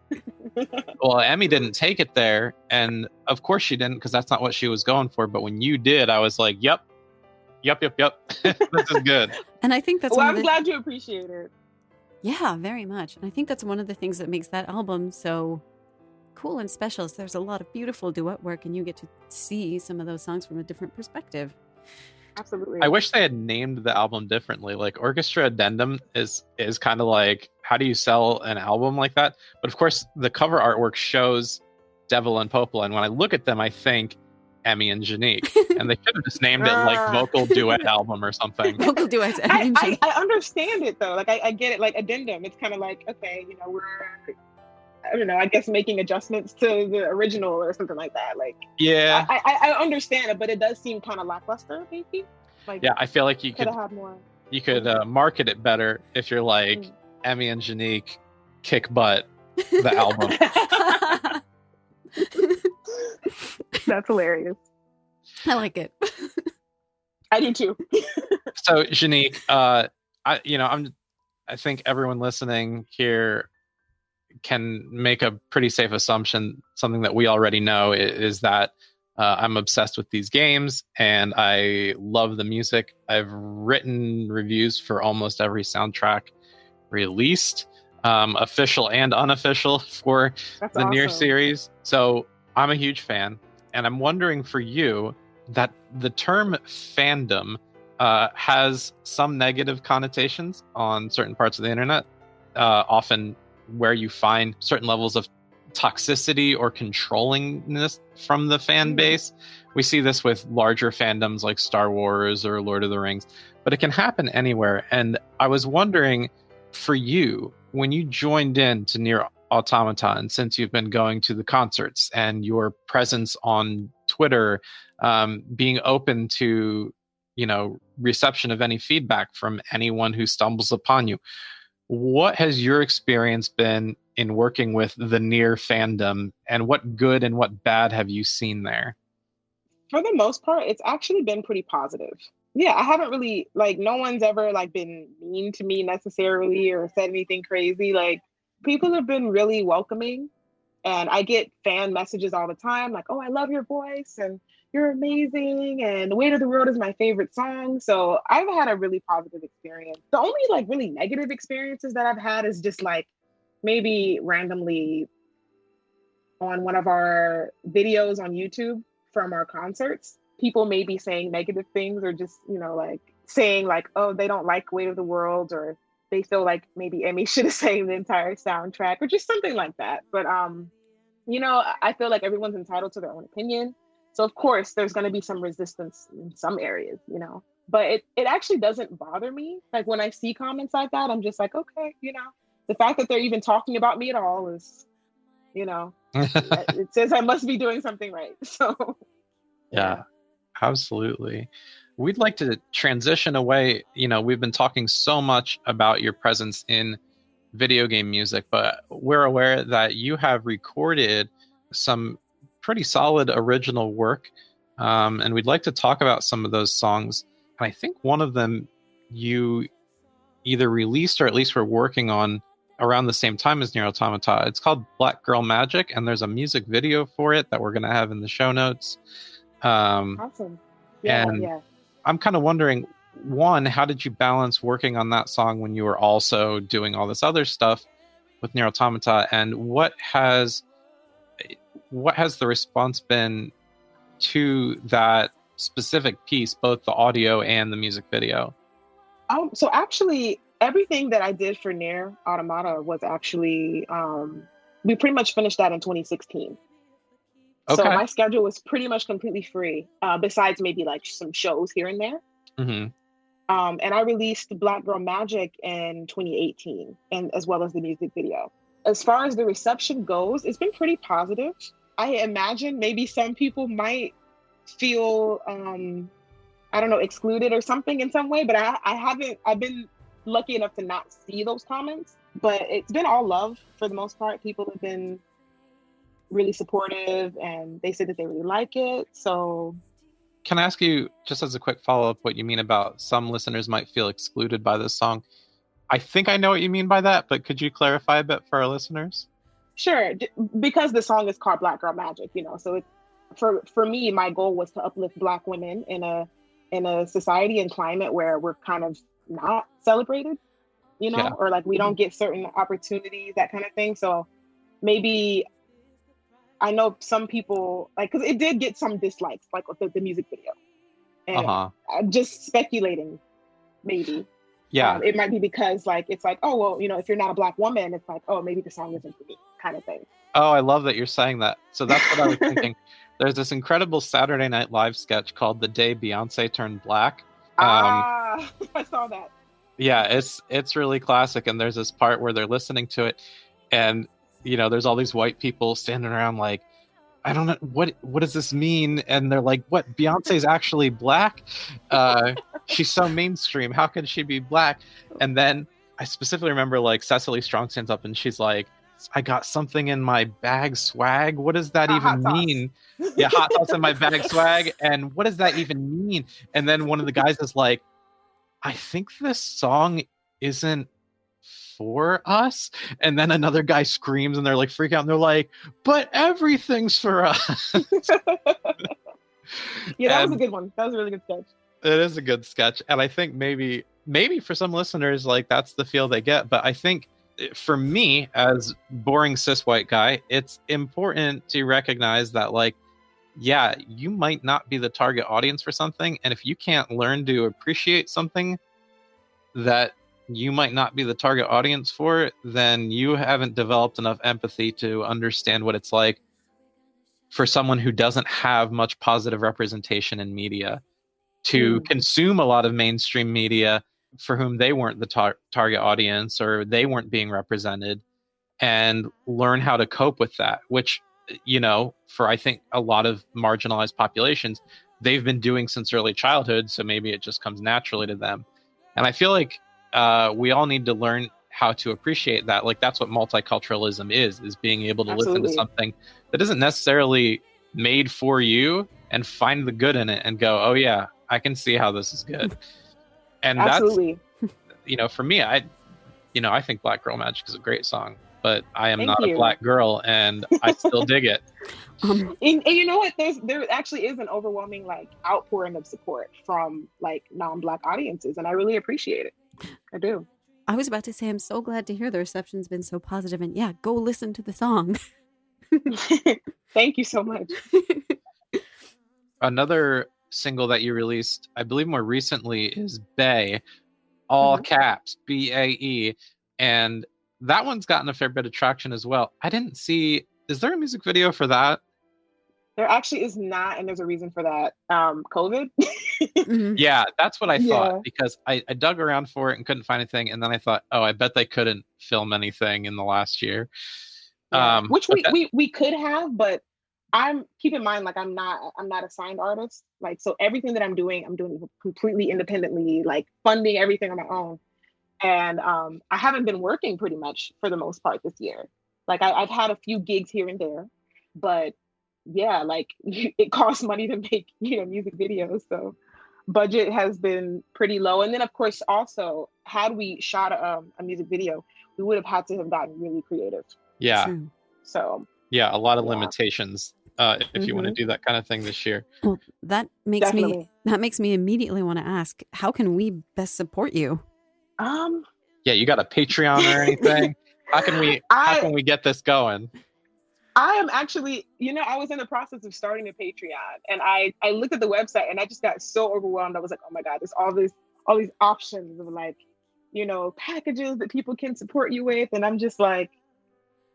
well, Emmy didn't take it there, and of course she didn't, because that's not what she was going for. But when you did, I was like, yep. This is good. And I think that's I'm glad you appreciate it. Yeah, very much. And I think that's one of the things that makes that album so cool and special, is there's a lot of beautiful duet work, and you get to see some of those songs from a different perspective. Absolutely. I wish they had named the album differently. Like, Orchestra Addendum is kind of like, how do you sell an album like that? But of course, the cover artwork shows Devil and Popola, and when I look at them, I think Emmy and J'Nique, and they should have just named it like Vocal Duet Album or something. Vocal Duets. I understand it though. Like I get it. Like Addendum, it's kind of like, okay, you know, we're, I don't know, I guess making adjustments to the original or something like that. Like, yeah, I understand it, but it does seem kind of lackluster, maybe. Like, yeah, I feel like you could have more. You could market it better if you're like Emmy and J'Nique kick butt the album. That's hilarious. I like it. I do too. So, J'Nique, I think everyone listening here can make a pretty safe assumption. Something that we already know is that I'm obsessed with these games and I love the music. I've written reviews for almost every soundtrack released, official and unofficial, for That's the NieR awesome. series. So I'm a huge fan, and I'm wondering for you that the term fandom has some negative connotations on certain parts of the internet, often where you find certain levels of toxicity or controllingness from the fan base. We see this with larger fandoms like Star Wars or Lord of the Rings, but it can happen anywhere. And I was wondering, for you, when you joined in to NieR Automata, and since you've been going to the concerts and your presence on Twitter, being open to, reception of any feedback from anyone who stumbles upon you, what has your experience been in working with the NieR fandom, and what good and what bad have you seen there? For the most part, it's actually been pretty positive. Yeah, I haven't really, no one's ever been mean to me necessarily or said anything crazy. People have been really welcoming, and I get fan messages all the time like, "Oh, I love your voice and you're amazing, and The Weight of the World is my favorite song." So I've had a really positive experience. The only really negative experiences that I've had is just maybe randomly on one of our videos on YouTube from our concerts, people may be saying negative things or just, saying oh, they don't like Weight of the World, or they feel like maybe Emmy should have sang the entire soundtrack or just something like that. But, I feel like everyone's entitled to their own opinion. So of course there's going to be some resistance in some areas, but it actually doesn't bother me. When I see comments like that, I'm just like, okay, the fact that they're even talking about me at all is, it says I must be doing something right. So yeah, absolutely. We'd like to transition away. We've been talking so much about your presence in video game music, but we're aware that you have recorded some pretty solid original work, and we'd like to talk about some of those songs. And I think one of them you either released or at least were working on around the same time as NieR Automata. It's called Black Girl Magic, and there's a music video for it that we're going to have in the show notes. Awesome. Yeah. I'm kind of wondering, one, how did you balance working on that song when you were also doing all this other stuff with NieR Automata, and what has the response been to that specific piece, both the audio and the music video? So actually, everything that I did for NieR Automata was actually, we pretty much finished that in 2016. Okay. So my schedule was pretty much completely free, besides maybe some shows here and there. Mm-hmm. And I released Black Girl Magic in 2018, and as well as the music video. As far as the reception goes, it's been pretty positive. I imagine maybe some people might feel, excluded or something in some way, but I haven't. I've been lucky enough to not see those comments, but it's been all love for the most part. People have been really supportive, and they said that they really like it. So, can I ask you, just as a quick follow-up, what you mean about some listeners might feel excluded by this song? I think I know what you mean by that, but could you clarify a bit for our listeners? Sure, because the song is called Black Girl Magic, so it, for me, my goal was to uplift Black women in a society and climate where we're kind of not celebrated, or we don't get certain opportunities, that kind of thing. So maybe I know some people, because it did get some dislikes, with the music video. And I'm just speculating, maybe. Yeah. It might be because, it's oh, well, if you're not a Black woman, it's oh, maybe the song isn't for me, kind of thing. Oh, I love that you're saying that. So that's what I was thinking. There's this incredible Saturday Night Live sketch called The Day Beyonce Turned Black. I saw that. Yeah, it's really classic. And there's this part where they're listening to it, and there's all these white people standing around I don't know, what does this mean? And they're like, what, Beyonce's actually Black? She's so mainstream. How can she be Black? And then I specifically remember Cecily Strong stands up and she's like, I got something in my bag swag. What does that even mean? Yeah, hot sauce in my bag swag. And what does that even mean? And then one of the guys is like, I think this song isn't for us. And then another guy screams and they're like freak out and they're like, but everything's for us. Yeah, that was a good one. That was a really good sketch. It is a good sketch. And I think maybe for some listeners, like that's the feel they get. But I think for me, as boring cis white guy, it's important to recognize that, like, yeah, you might not be the target audience for something. And if you can't learn to appreciate something that you might not be the target audience for, then you haven't developed enough empathy to understand what it's like for someone who doesn't have much positive representation in media to consume a lot of mainstream media for whom they weren't the target audience or they weren't being represented, and learn how to cope with that, which, you know, for I think a lot of marginalized populations, they've been doing since early childhood. So maybe it just comes naturally to them. And I feel like we all need to learn how to appreciate that. Like that's what multiculturalism is being able to listen to something that isn't necessarily made for you and find the good in it and go, oh yeah, I can see how this is good. And that's, you know, for me, I think Black Girl Magic is a great song, but I am not a black girl and I still dig it. And you know what? There actually is an overwhelming like outpouring of support from like non-Black audiences, and I really appreciate it. I do. I was about to say, I'm so glad to hear the reception's been so positive, and yeah, go listen to the song. Thank you so much. Another single that you released, I believe more recently, is Bae, all caps, BAE, and that one's gotten a fair bit of traction as well. I didn't see, is there a music video for that? There actually is not, and there's a reason for that. COVID. Yeah, that's what I thought, because I dug around for it and couldn't find anything, and then I thought, oh, I bet they couldn't film anything in the last year. Which we could have, but keep in mind, like I'm not a signed artist. Like, so everything that I'm doing completely independently, like funding everything on my own. And I haven't been working pretty much for the most part this year. Like I've had a few gigs here and there, but yeah, like it costs money to make, you know, music videos. So budget has been pretty low. And then of course, also had we shot a music video, we would have had to have gotten really creative. Yeah. True. So yeah, a lot of limitations if you want to do that kind of thing this year. Well, that makes me immediately want to ask, how can we best support you? Yeah, you got a Patreon or anything? How can we get this going? I am actually, you know, I was in the process of starting a Patreon, and I looked at the website and I just got so overwhelmed. I was like, oh my God, there's all these options of like, you know, packages that people can support you with. And I'm just like,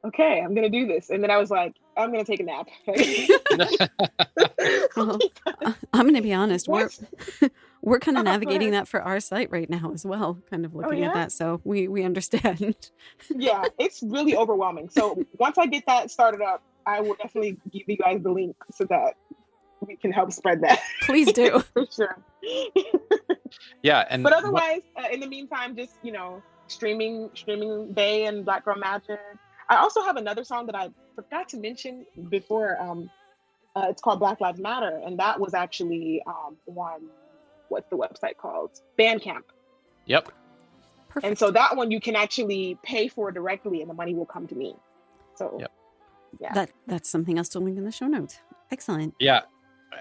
okay, I'm going to do this. And then I was like, I'm going to take a nap. Well, I'm going to be honest. We're kind of navigating that for our site right now as well, kind of looking at that. So we understand. Yeah, it's really overwhelming. So once I get that started up, I will definitely give you guys the link so that we can help spread that. Please do. For sure. Yeah. But otherwise, in the meantime, just, you know, streaming Bae and Black Girl Magic. I also have another song that I forgot to mention before. It's called Black Lives Matter. And that was actually what's the website called? Bandcamp. Yep. Perfect. And so that one you can actually pay for directly and the money will come to me. So yeah. That's something else to link in the show notes. Excellent. Yeah.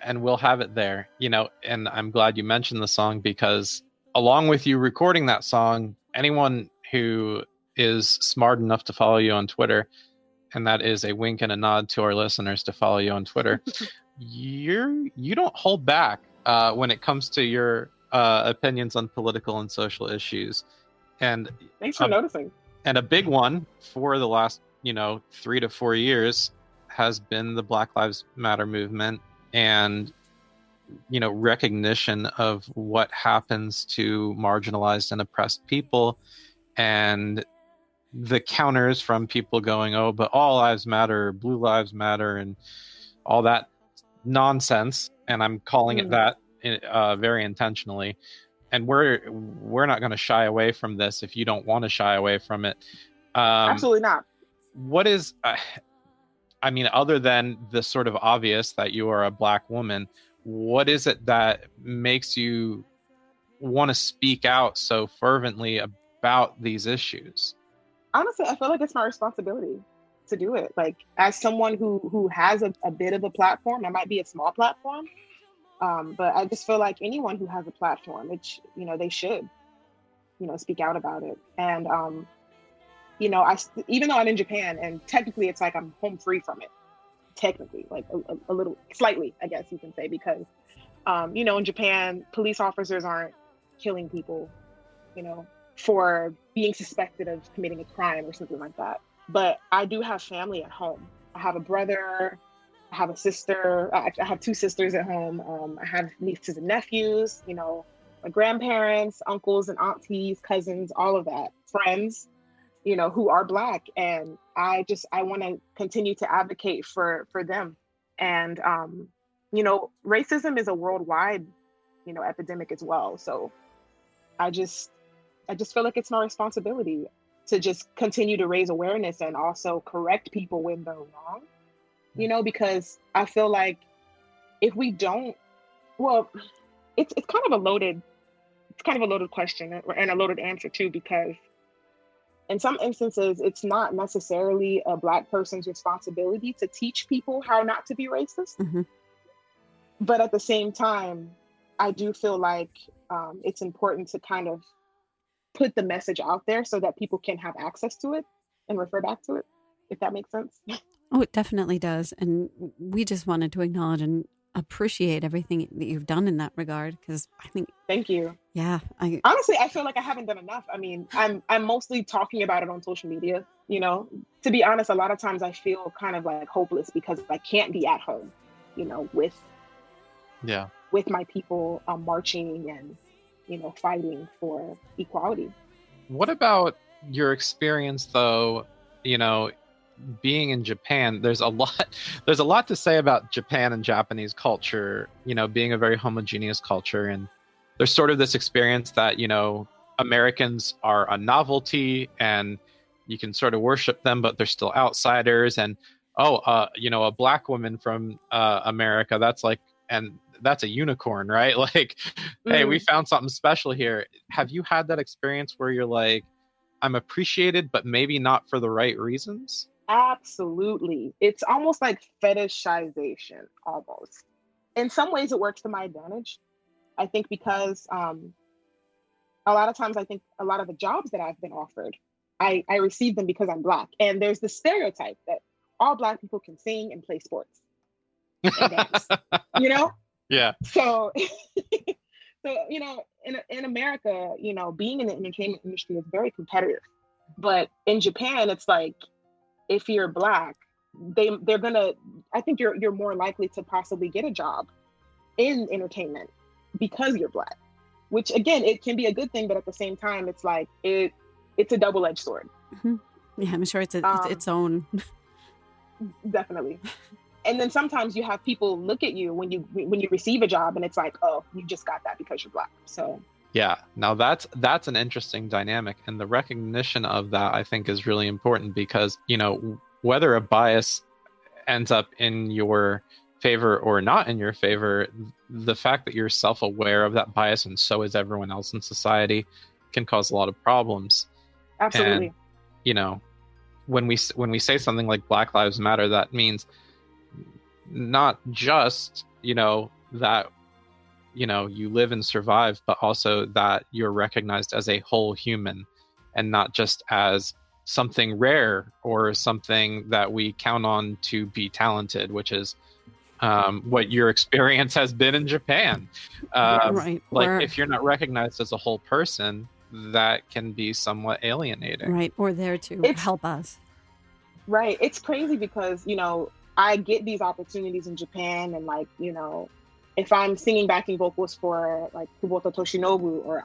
And we'll have it there, you know, and I'm glad you mentioned the song, because along with you recording that song, anyone who is smart enough to follow you on Twitter, and that is a wink and a nod to our listeners to follow you on Twitter, you don't hold back when it comes to your opinions on political and social issues. And thanks for noticing. And a big one for the last, 3 to 4 years has been the Black Lives Matter movement, and recognition of what happens to marginalized and oppressed people, and the counters from people going, oh, but all lives matter, blue lives matter, and all that nonsense. And I'm calling it that very intentionally. And we're not going to shy away from this if you don't want to shy away from it. Absolutely not. what is, I mean, other than the sort of obvious that you are a Black woman, what is it that makes you want to speak out so fervently about these issues? Honestly, I feel like it's my responsibility to do it. Like, as someone who has a bit of a platform, it might be a small platform, but I just feel like anyone who has a platform, they should, speak out about it. And even though I'm in Japan, and technically it's like I'm home free from it, technically, like a little, slightly, I guess you can say, because in Japan, police officers aren't killing people, for being suspected of committing a crime or something like that. But I do have family at home. I have a brother, I have a sister, I have two sisters at home. I have nieces and nephews, my grandparents, uncles and aunties, cousins, all of that, friends, who are Black. And I want to continue to advocate for them. And, racism is a worldwide, epidemic as well. So I just feel like it's my responsibility to just continue to raise awareness and also correct people when they're wrong, because I feel like if we don't, well, it's kind of a loaded question and a loaded answer too, because in some instances, it's not necessarily a Black person's responsibility to teach people how not to be racist. Mm-hmm. But at the same time, I do feel like it's important to kind of put the message out there so that people can have access to it and refer back to it, if that makes sense. Oh, it definitely does. And we just wanted to acknowledge and appreciate everything that you've done in that regard, because I think... Thank you. Yeah. Honestly, I feel like I haven't done enough. I mean, I'm mostly talking about it on social media, To be honest, a lot of times I feel kind of like hopeless because I can't be at home, with my people marching and, fighting for equality. What about your experience, though, being in Japan? There's a lot to say about Japan and Japanese culture, being a very homogeneous culture. And there's sort of this experience that, Americans are a novelty and you can sort of worship them, but they're still outsiders. And, a Black woman from America, that's a unicorn, right? Like, hey, we found something special here. Have you had that experience where you're like, I'm appreciated, but maybe not for the right reasons? Absolutely. It's almost like fetishization, almost. In some ways, it works to my advantage. I think because a lot of times, I think a lot of the jobs that I've been offered, I receive them because I'm Black. And there's the stereotype that all Black people can sing and play sports and dance, Yeah. So, in America, being in the entertainment industry is very competitive. But in Japan, it's like, if you're Black, they're gonna, I think you're more likely to possibly get a job in entertainment because you're Black, which again, it can be a good thing, but at the same time, it's like, it's a double-edged sword. Mm-hmm. Yeah, I'm sure it's its own. Definitely. And then sometimes you have people look at you when you receive a job and it's like, oh, you just got that because you're Black. So yeah, now that's an interesting dynamic, and the recognition of that, I think, is really important, because whether a bias ends up in your favor or not in your favor, the fact that you're self-aware of that bias, and so is everyone else in society, can cause a lot of problems. Absolutely. And when we say something like Black Lives Matter, that means not just that you live and survive, but also that you're recognized as a whole human and not just as something rare or something that we count on to be talented, which is what your experience has been in Japan. Right. If you're not recognized as a whole person, that can be somewhat alienating. Right. Or there to help us. Right. It's crazy because, I get these opportunities in Japan, and if I'm singing backing vocals for like Kubota Toshinobu or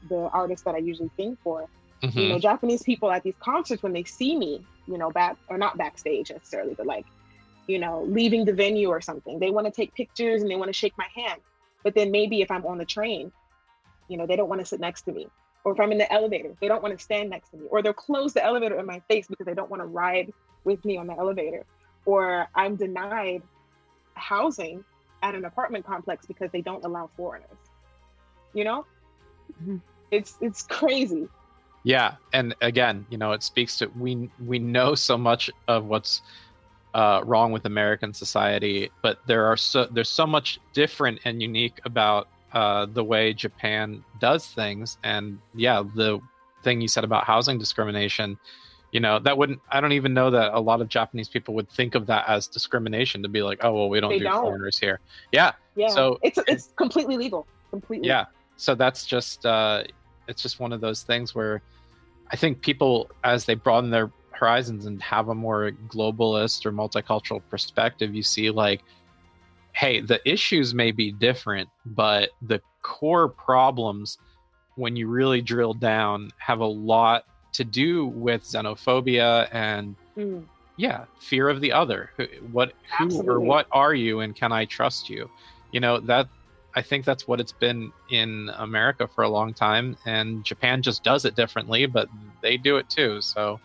the artist that I usually sing for, mm-hmm. Japanese people at these concerts, when they see me, not backstage necessarily, but leaving the venue or something, they want to take pictures and they want to shake my hand. But then maybe if I'm on the train, they don't want to sit next to me, Or if I'm in the elevator, they don't want to stand next to me. Or they'll close the elevator in my face because they don't want to ride with me on the elevator. Or I'm denied housing at an apartment complex because they don't allow foreigners. You know? Mm-hmm. It's crazy. Yeah, and again, it speaks to we know so much of what's wrong with American society, but there's so much different and unique about the way Japan does things. And yeah, the thing you said about housing discrimination, that wouldn't, I don't even know that a lot of Japanese people would think of that as discrimination, to be like, oh well, we don't do foreigners here. Yeah. So it's completely legal. Completely. Yeah. So that's just it's just one of those things where I think people, as they broaden their horizons and have a more globalist or multicultural perspective, you see like, hey, the issues may be different, but the core problems, when you really drill down, have a lot to do with xenophobia and fear of the other. Who or what are you, and can I trust you? That, I think that's what it's been in America for a long time, and Japan just does it differently, but they do it too. So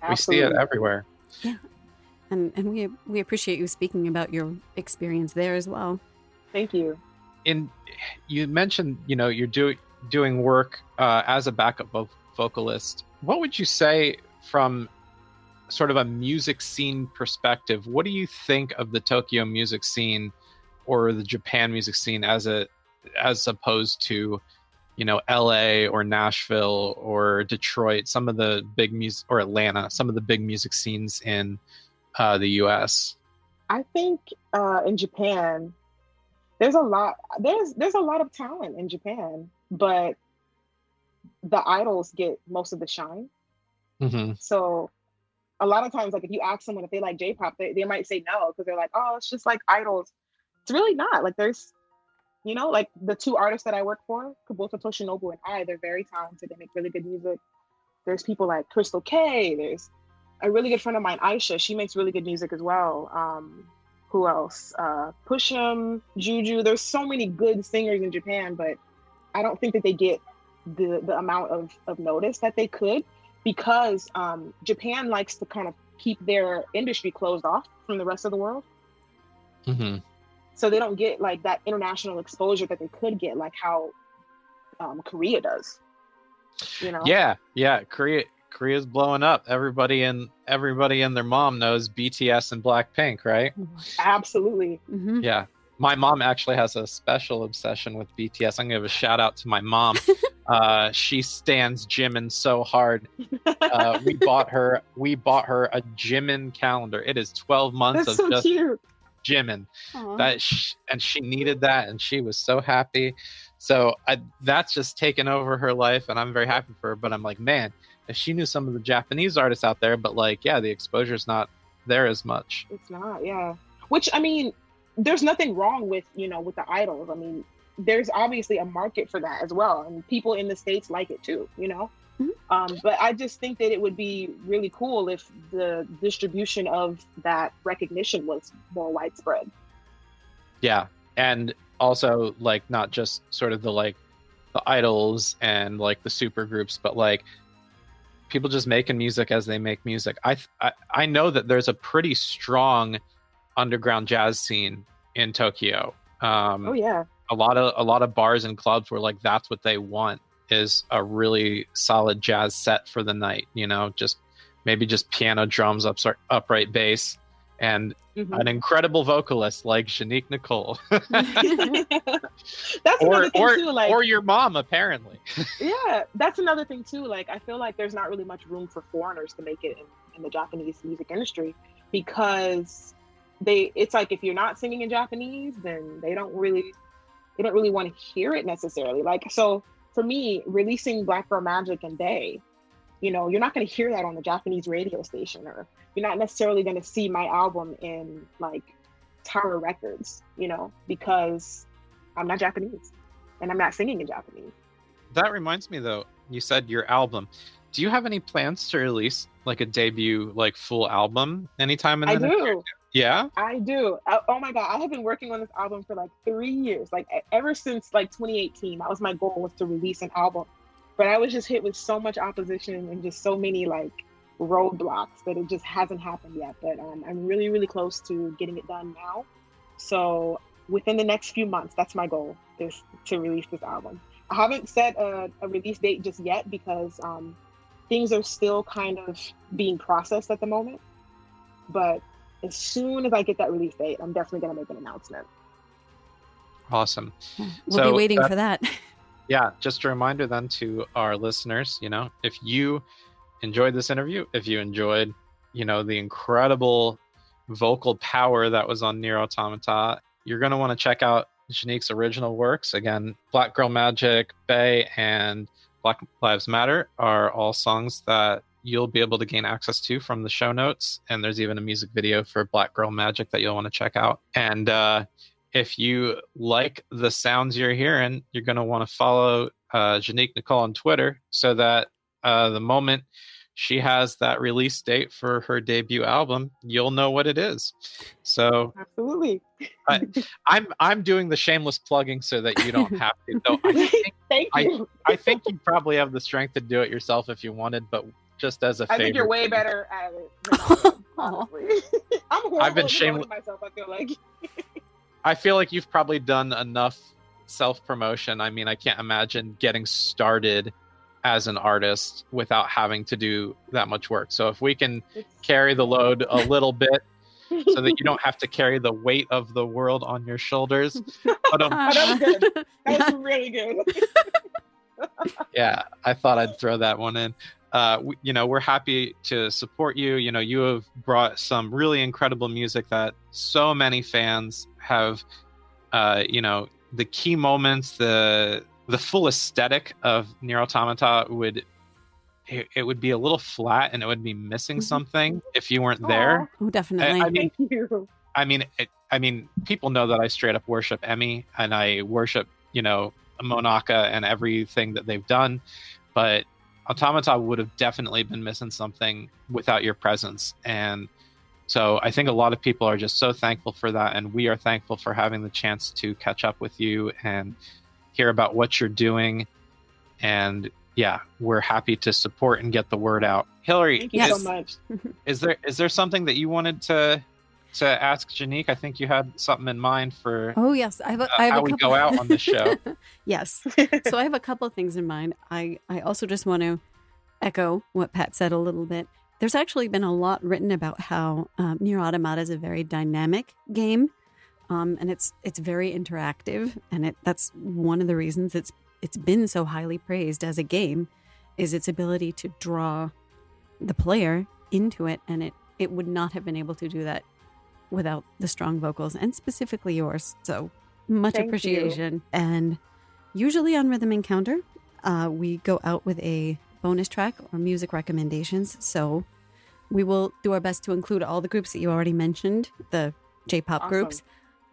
we see it everywhere. Yeah. And we appreciate you speaking about your experience there as well. Thank you. You mentioned, you're doing work as a backup vocalist. What would you say from sort of a music scene perspective? What do you think of the Tokyo music scene or the Japan music scene as opposed to, LA or Nashville or Detroit, some of the big music, or Atlanta, some of the big music scenes in the US? I think in Japan, there's a lot of talent in Japan, but the idols get most of the shine. Mm-hmm. So a lot of times, like if you ask someone if they like J-pop, they might say no, because they're like, oh, it's just like idols. It's really not. Like there's, like the two artists that I work for, Kubota Toshinobu and they're very talented. They make really good music. There's people like Crystal K. There's a really good friend of mine, AISHA. She makes really good music as well. Who else? Pushim, Juju. There's so many good singers in Japan, but I don't think that they get the amount of notice that they could, because Japan likes to kind of keep their industry closed off from the rest of the world. Mm-hmm. So they don't get like that international exposure that they could get, like how Korea does. Yeah. Korea's blowing up. Everybody and their mom knows BTS and Blackpink, right? Absolutely. Mm-hmm. Yeah. My mom actually has a special obsession with BTS. I'm gonna give a shout out to my mom. She stands Jimin so hard. We bought her a Jimin calendar. It is 12 months That's of so just cute. Jimin. And she needed that, and she was so happy. So that's just taken over her life, and I'm very happy for her. But I'm like, man, if she knew some of the Japanese artists out there, but like, yeah, the exposure's not there as much. It's not, yeah. Which, I mean, there's nothing wrong with, with the idols. I mean, there's obviously a market for that as well, and people in the States like it too, Mm-hmm. But I just think that it would be really cool if the distribution of that recognition was more widespread. Yeah, and also like not just sort of the idols and like the super groups, but like people just making music as they make music. I know that there's a pretty strong underground jazz scene in Tokyo. Oh yeah. A lot of bars and clubs where like that's what they want is a really solid jazz set for the night, just piano, drums, upright bass, and an incredible vocalist like J'Nique Nicole. That's another thing too, like, or your mom, apparently. Yeah, that's another thing too. Like, I feel like there's not really much room for foreigners to make it in the Japanese music industry, because it's like if you're not singing in Japanese, then they don't really want to hear it necessarily. Like, so for me, releasing Black Girl Magic and Day, you're not going to hear that on the Japanese radio station, or you're not necessarily going to see my album in like Tower Records, because I'm not Japanese and I'm not singing in Japanese. That reminds me though, you said your album. Do you have any plans to release like a debut, like full album anytime in the next year? Yeah, I do. Oh my God. I have been working on this album for like 3 years. Like ever since like 2018, that was my goal, was to release an album. But I was just hit with so much opposition and just so many like roadblocks that it just hasn't happened yet. But I'm really, really close to getting it done now. So within the next few months, that's my goal, is to release this album. I haven't set a release date just yet because things are still kind of being processed at the moment. But as soon as I get that release date, I'm definitely going to make an announcement. Awesome. We'll be waiting for that. Yeah, just a reminder then to our listeners, if you enjoyed this interview, if you enjoyed, the incredible vocal power that was on NieR Automata, you're going to want to check out J'Nique's original works. Again, Black Girl Magic, Bay, and Black Lives Matter are all songs that you'll be able to gain access to from the show notes. And there's even a music video for Black Girl Magic that you'll want to check out. And if you like the sounds you're hearing, you're going to want to follow J'Nique Nicole on Twitter so that the moment she has that release date for her debut album, you'll know what it is. So absolutely. I'm doing the shameless plugging so that you don't have to. Though Thank you. I think you probably have the strength to do it yourself if you wanted, but just as a favor. I think you're way better at it than I am, honestly. I'm horrible I've been at myself, I feel like. I feel like you've probably done enough self-promotion. I mean, I can't imagine getting started as an artist without having to do that much work. So if we can carry the load a little bit so that you don't have to carry the weight of the world on your shoulders. But, that was good. That was really good. Yeah, I thought I'd throw that one in. We're happy to support you. You have brought some really incredible music that so many fans have, the key moments, the full aesthetic of NieR Automata would be a little flat and it would be missing something if you weren't there. Oh, definitely. Thank you. I mean, people know that I straight up worship Emmy and I worship, Monaka and everything that they've done, but Automata would have definitely been missing something without your presence. And so I think a lot of people are just so thankful for that. And we are thankful for having the chance to catch up with you and hear about what you're doing. And yeah, we're happy to support and get the word out. Hilary, thank you so much. Is there something that you wanted to ask J'Nique? I think you had something in mind for yes, I have how we go out on the show. Yes. So I have a couple of things in mind. I also just want to echo what Pat said a little bit. There's actually been a lot written about how NieR Automata is a very dynamic game. And it's very interactive. And that's one of the reasons it's been so highly praised as a game, is its ability to draw the player into it. And it would not have been able to do that without the strong vocals, and specifically yours. So much Thank appreciation. you. And usually on Rhythm Encounter, we go out with a bonus track or music recommendations. So we will do our best to include all the groups that you already mentioned, the J-pop groups.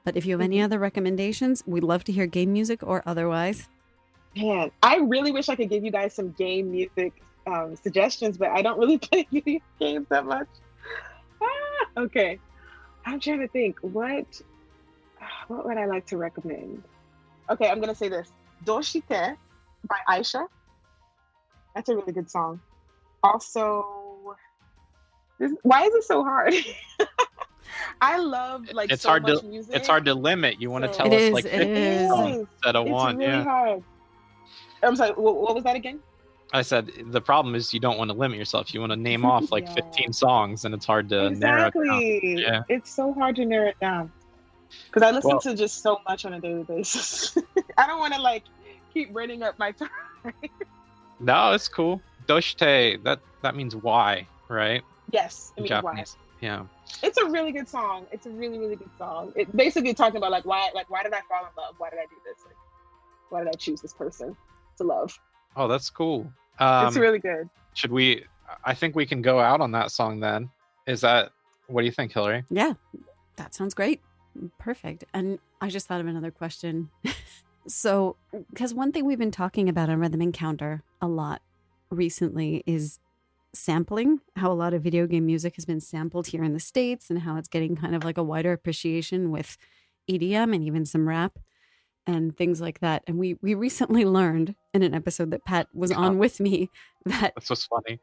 But if you have any other recommendations, we'd love to hear game music or otherwise. Man, I really wish I could give you guys some game music suggestions, but I don't really play video games that much. Okay. I'm trying to think. What would I like to recommend? Okay, I'm going to say this. Doushite by AISHA. That's a really good song. Also, why is it so hard? I love it's so hard much to music. It's hard to limit. You want to tell It us is, like it 50 is. songs instead of one. It's really hard. I'm sorry. What was that again? I said the problem is you don't want to limit yourself. You want to name off like 15 songs, and it's hard to narrow it down. Yeah. It's so hard to narrow it down because I listen to just so much on a daily basis. I don't want to keep burning up my time. No, it's cool. Doushite, that means why, right? Yes, it means Japanese. why. Yeah. It's a really good song. It's a really, really good song. It basically talking about why did I fall in love? Why did I do this? Why did I choose this person to love? Oh, that's cool. It's really good. I think we can go out on that song then. What do you think, Hilary? Yeah, that sounds great. Perfect. And I just thought of another question. So, because one thing we've been talking about on Rhythm Encounter a lot recently is sampling, how a lot of video game music has been sampled here in the States and how it's getting kind of like a wider appreciation with EDM and even some rap. and things like that. And we recently learned in an episode that Pat was on with me that That's what's funny.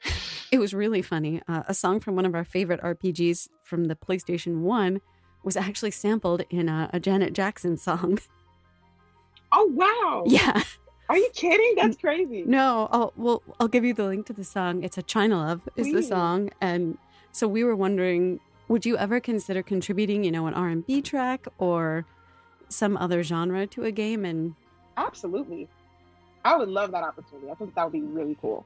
it was really funny. A song from one of our favorite RPGs from the PlayStation 1 was actually sampled in a Janet Jackson song. Oh, wow. Yeah. Are you kidding? That's crazy. No, I'll give you the link to the song. It's a China Love is the Please. song. And so we were wondering, would you ever consider contributing, an R&B track or some other genre to a game? And Absolutely. I would love that opportunity. I think that would be really cool.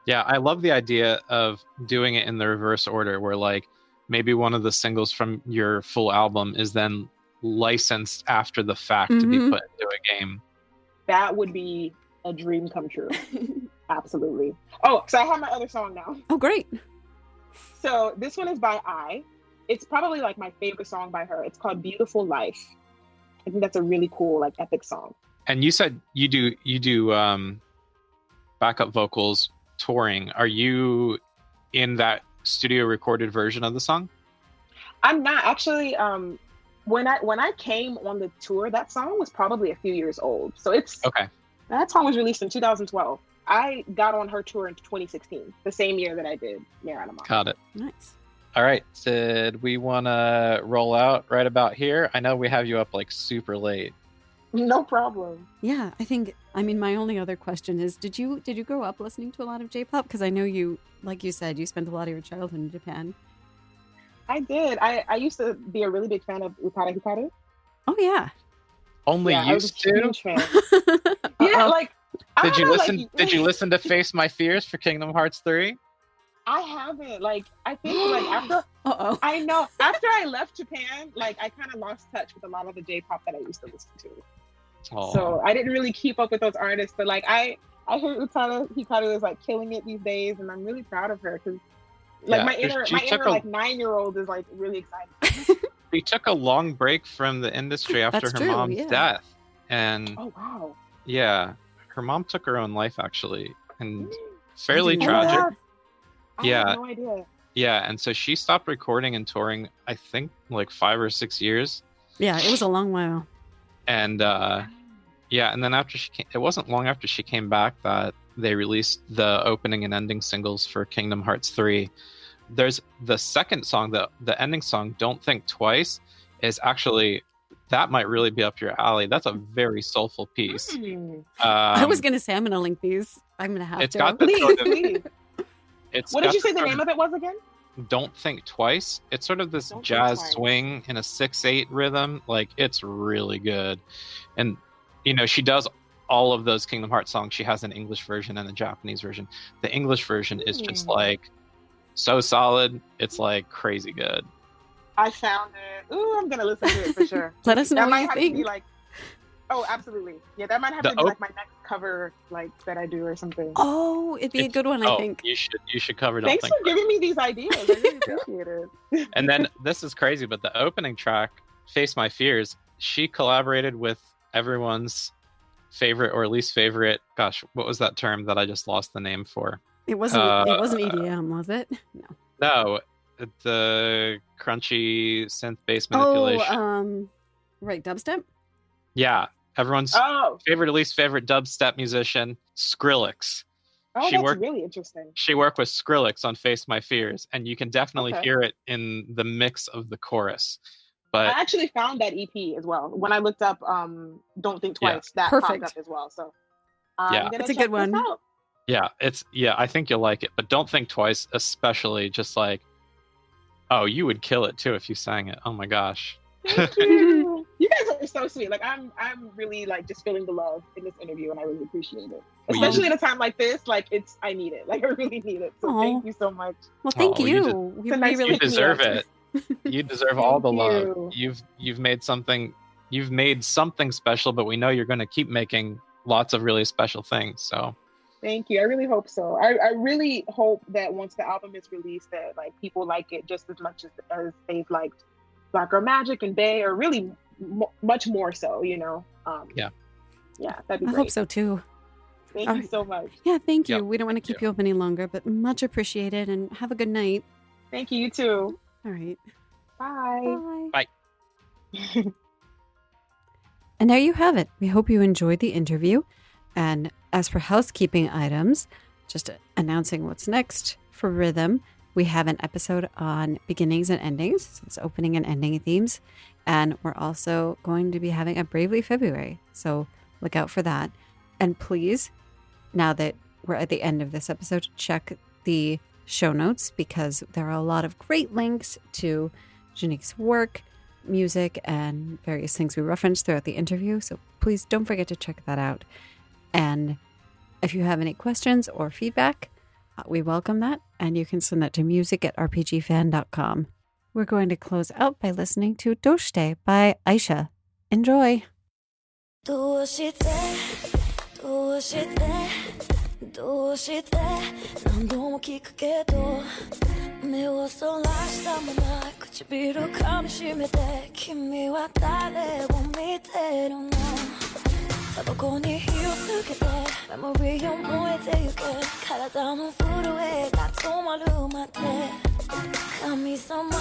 Yeah, I love the idea of doing it in the reverse order where like maybe one of the singles from your full album is then licensed after the fact to be put into a game. That would be a dream come true. Absolutely. Oh, so I have my other song now. Oh, great. So this one is by I. It's probably like my favorite song by her. It's called Beautiful Life. I think that's a really cool, like, epic song. And you said you do backup vocals touring. Are you in that studio recorded version of the song? I'm not actually. When I came on the tour, that song was probably a few years old. So it's Okay. That song was released in 2012. I got on her tour in 2016, the same year that I did NieR Automata. Got it. Nice. All right. Did we want to roll out right about here? I know we have you up like super late. No problem. Yeah, my only other question is, did you grow up listening to a lot of J-pop? Because I know you, like you said, you spent a lot of your childhood in Japan. I did. I used to be a really big fan of Ukara Hikaru. Oh yeah. Only Yeah, I was used a to? huge fan. Yeah, like I Did don't you know, listen? like, Did you listen to Face My Fears for Kingdom Hearts 3? I haven't. Like, I think like after Uh-oh. I know after I left Japan, like I kind of lost touch with a lot of the J-pop that I used to listen to. Aw. So I didn't really keep up with those artists. But like I heard Ukara Hikaru is like killing it these days, and I'm really proud of her because like Yeah, my inner she took like 9-year-old is like really excited. She took a long break from the industry after That's her true, mom's yeah. death, and Oh wow. yeah, her mom took her own life actually, and fairly I didn't know tragic. that. I Yeah. had no idea. Yeah, and so she stopped recording and touring, I think, like 5 or 6 years. Yeah, it was a long while. And yeah, and then after it wasn't long after she came back that they released the opening and ending singles for Kingdom Hearts 3. There's the second song, the ending song, Don't Think Twice, is actually, that might really be up your alley. That's a very soulful piece. I was going to say, I'm going to link these. I'm going to have It's to. got the Please, sort of, please. it's What got did you say the sort name of it was again? Don't Think Twice. It's sort of this Don't Think jazz Twice. swing in a 6/8 rhythm. Like, it's really good. And she does all of those Kingdom Hearts songs. She has an English version and a Japanese version. The English version is just like so solid. It's like crazy good. I found it. Ooh, I'm gonna listen to it for sure. Let us know That what might you have to think. be like, oh, absolutely. Yeah, that might have The to be like my next cover, like that I do or something. Oh, it'd be a good one, I think. You should cover Don't Thanks Think for giving me these ideas. I really appreciate it. And then this is crazy, but the opening track, Face My Fears, she collaborated with everyone's favorite or least favorite. Gosh, what was that term that I just lost the name for? It wasn't EDM, was it? No. No, the crunchy synth bass manipulation. Oh, right, dubstep? Yeah, everyone's Oh, favorite or least favorite dubstep musician, Skrillex. that's worked- really interesting. She worked with Skrillex on Face My Fears, and you can definitely Okay. hear it in the mix of the chorus. I But actually found that EP as well. When I looked up Don't Think Twice, that Perfect. popped up as well. So Yeah. I'm gonna It's a check good one. this out. I think you'll like it. But Don't Think Twice, especially, just like, oh, you would kill it too if you sang it. Oh my gosh. Thank you. You guys are so sweet. Like I'm really like just feeling the love in this interview, and I really appreciate it. Well, Especially at a time like this, like I need it. Like I really need it. So Aw. thank you so much. Well, thank Oh, you. you We It's a nice really You deserve me up. it. You deserve all the Thank love. you. You've made something. You've made something special, but we know you're going to keep making lots of really special things. So Thank you. I really hope so. I really hope that once the album is released, that like people like it just as much as they've liked Black Girl Magic and Bay, or really much more so. Yeah, that'd be I great. hope so too. Thank All you right. so much. Yeah, thank you. Yep. We don't want to keep you up any longer, but much appreciated, and have a good night. Thank you. You too. All right. Bye. Bye. Bye. And there you have it. We hope you enjoyed the interview. And as for housekeeping items, just announcing what's next for Rhythm, we have an episode on beginnings and endings, so it's opening and ending themes. And we're also going to be having a Bravely February, so look out for that. And please, now that we're at the end of this episode, check the show notes because there are a lot of great links to J'Nique's work, music, and various things we referenced throughout the interview. So please don't forget to check that out. And if you have any questions or feedback, we welcome that. And you can send that to music@rpgfan.com. We're going to close out by listening to Doushite by AISHA. Enjoy! どうして何度も聞くけど目をそらしたまま唇噛みしめて君は誰を見てるのタバコに火をつけてメモリーを燃えてゆけ体の震えが止まるまで神様ど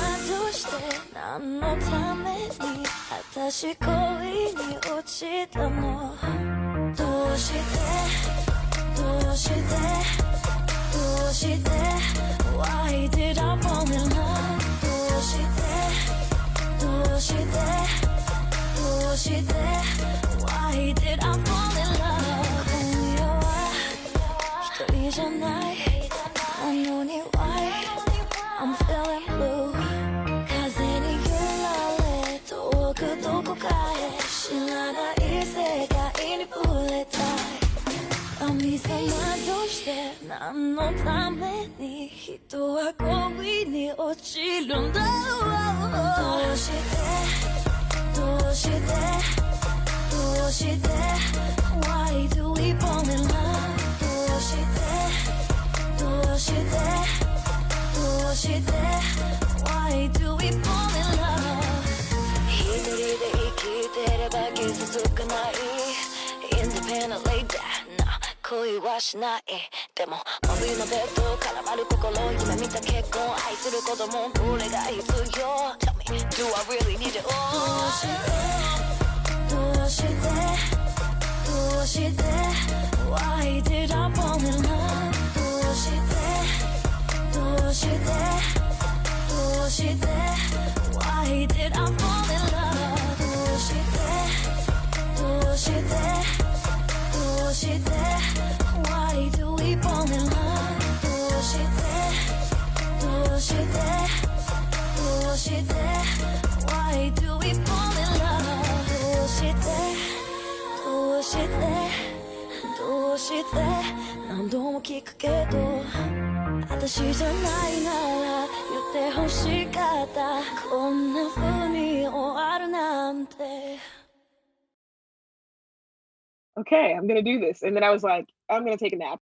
うして何のために私恋に落ちたのどうして Why did I fall in love? どうして Why did I fall in love? 今夜は一人じゃないなのに Why I'm feeling blue 風に揺られ遠くどこかへ知らない世界に触れたい神様どうして何のために人は恋に落ちるんだどうして Why do we fall in love どうして Why do we fall in love 一人で生きてれば傷つかない Independently dead恋はしないでも真冬のベッド絡まる心夢見た結婚愛する子供これが必要 Tell me, do I really need it all どうして Why did I fall in love どうして Why did I fall in love どうして Why do we fall in love どうして Why do we fall in love どうして何度も聞くけど私じゃないなら言ってほしかったこんな風に終わるなんて Okay, I'm gonna do this. And then I was like, I'm gonna take a nap.